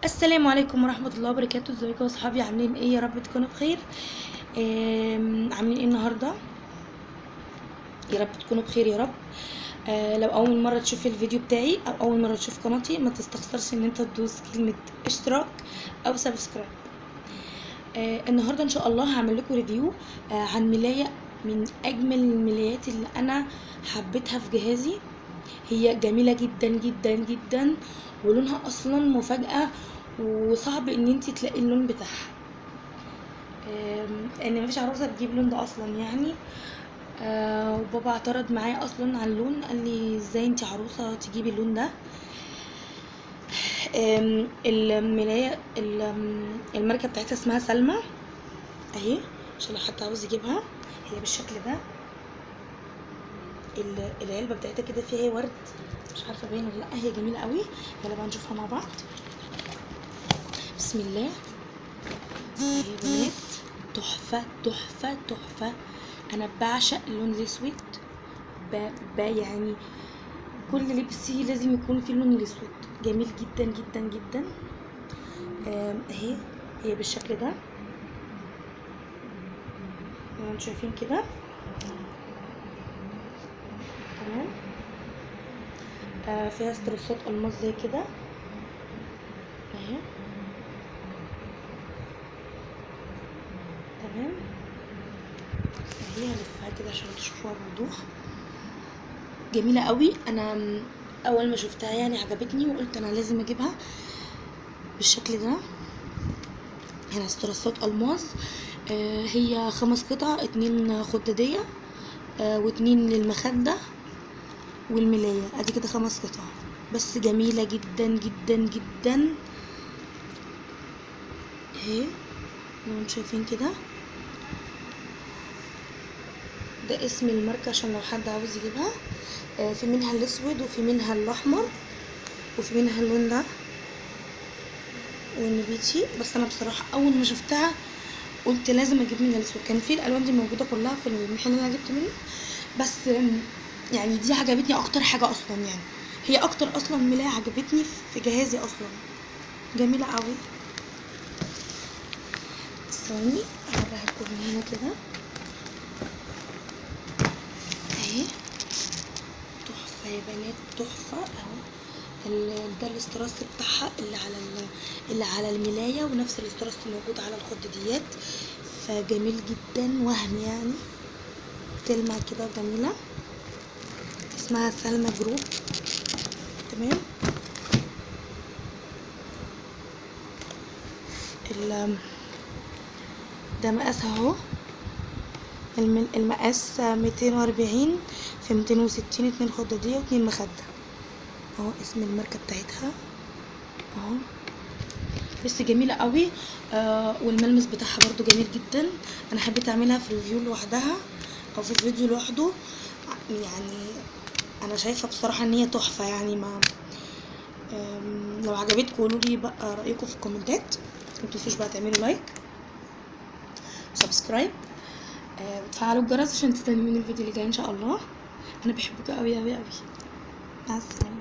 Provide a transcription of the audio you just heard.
السلام عليكم ورحمة الله وبركاته. ازيكم يا صحابي؟ عاملين ايه؟ يا رب تكونوا بخير. عاملين ايه النهارده؟ يا رب تكونوا بخير يا رب. لو اول مرة تشوف الفيديو بتاعي او اول مرة تشوف قناتي ما تستخسرش ان انت تدوس كلمة اشتراك او سبسكرايب. النهارده ان شاء الله هعمل لكم ريفيو عن ملاية من اجمل الملايات اللي انا حبيتها في جهازي. هي جميلة جدا جدا جدا ولونها اصلا مفاجأة، وصعب ان انتي تلاقي اللون بتاعها، ان مفيش عروسة بتجيب اللون ده اصلا يعني. وبابا اعترض معايا اصلا على اللون، قال لي ازاي انتي عروسة تجيبي اللون ده. الملاية الماركة بتاعتها اسمها سلمى اهي، عشان لو حد عاوز يجيبها. هي بالشكل ده، العلبة بتاعتها كده فيها ورد، مش عارفة باين ولا لا. هي جميلة قوي، يلا بقى نشوفها مع بعض. بسم الله. يا بنات، تحفة تحفة تحفة. انا بعشق اللون الاسود، يعني كل لبسي لازم يكون فيه اللون الاسود، جميل جدا جدا جدا. اهي، هي بالشكل ده، انتوا شايفين كده تمام. فيها استرسات الماس زي كده اهي تمام. اهي هلفها كده عشان تشوفوها بوضوح. جميله قوي. انا اول ما شفتها يعني عجبتني وقلت انا لازم اجيبها بالشكل ده. هنا استرسات الماس. هي 5 قطع، 2 خداديه و2 للمخده والملايه. ادي كده 5 قطع، بس جميله جدا جدا جدا اهي، لو انتوا شايفين كده. ده اسم الماركه عشان لو حد عاوز يجيبها. في منها الاسود وفي منها الاحمر وفي منها اللون ده والنبيتي. بس انا بصراحه اول ما شفتها قلت لازم اجيب منها الاسود. كان في الالوان دي موجوده كلها في المحل اللي انا جبت منه، بس يعني دي عجبتني اكتر حاجه اصلا. يعني هي اكتر اصلا ملايه عجبتني في جهازي اصلا، جميله قوي. ثواني اوريها لكم من هنا كده اهي. تحفه يا بنات، تحفه اهو. ده الاستراس بتاعها اللي على الملايه، ونفس الاستراس الموجود على الخداديات، فجميل جدا وهم يعني. تلمع كده جميله، اسمها سلمى جروب تمام. ده مقاسها اهو، المقاس 240 في 260، 2 خداديه و2 مخده اهو. اسم الماركه بتاعتها اهو، بس جميله قوي. والملمس بتاعها برضو جميل جدا. انا حبيت اعملها في ريفيو لوحدها او في فيديو لوحده يعني. انا شايفه بصراحه ان هي تحفه يعني. ما لو عجبتكم قولوا لي بقى رايكم في الكومنتات. ما تنسوش بقى تعملوا لايك وسبسكرايب، وتفعلوا الجرس عشان تستنوا مني الفيديو اللي جاي ان شاء الله. انا بحبكم قوي قوي قوي. مع السلامه.